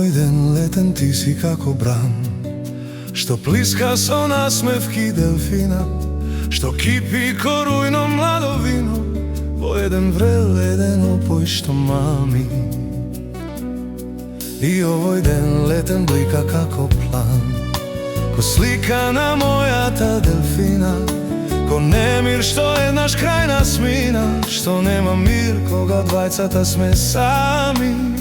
овој ден летен ти си како бран, што плиска со насмевки делфина, што кипи ко рујно младо вино, во еден врел леден опој што мами. И овој ден летен блика како план, ко слика на мојата делфина, ко немир што еднаш крај нас мина, што нема мир кога двајцата сме сами.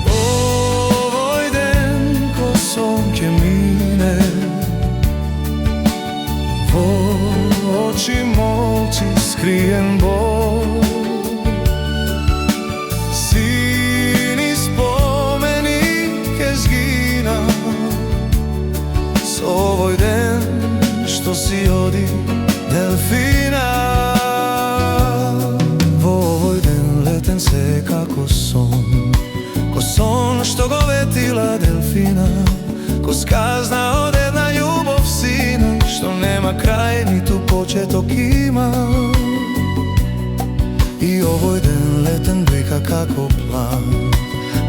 Овој ден ко сон ќе мине, во очи молчи скриен бол, сини спомени ке згина со овој ден што си оди делфина. Во овој ден летен се како сон, ко сон што го ветила делфина, ко сказна од една љубов сина, што нема крај ниту почеток има. И овој ден летен блика како план,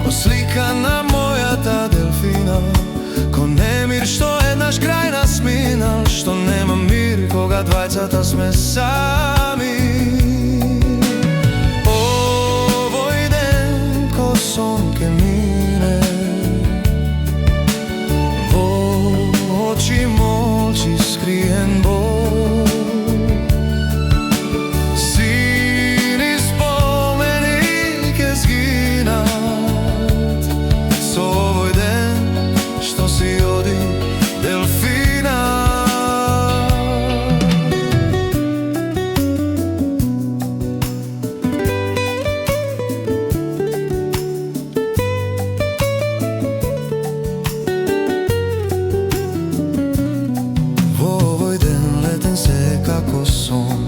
ко слика на мојата делфина, ко немир што еднаш крај нас минал, што нема мир кога двајцата сме сами. Овој ден ко сон ке мине, во очи молчи скриен бол, сини спомени ке згинат со овој ден што си оди делфина. Во овој ден летен се како сон,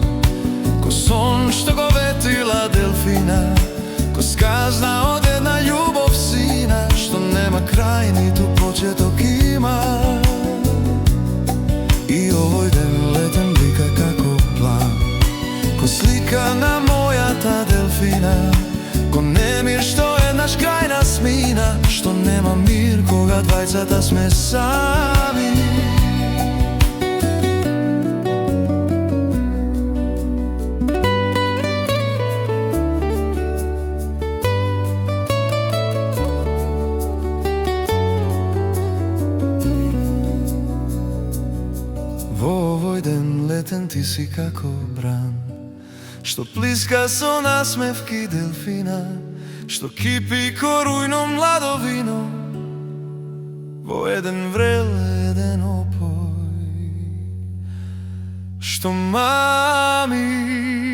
ко сон што го ветила делфина, ко сказна од една љубов сина, што нема крај ниту почеток има. И овој ден летен блика како план, ко слика на мојата делфина, ко немир што еднаш крај нас мина, што нема мир кога двајцата сме сами. Во овој ден летен ти си како бран, што плиска со насмевки делфина, што кипи ко рујно младо вино, во еден врел еден опој што мами.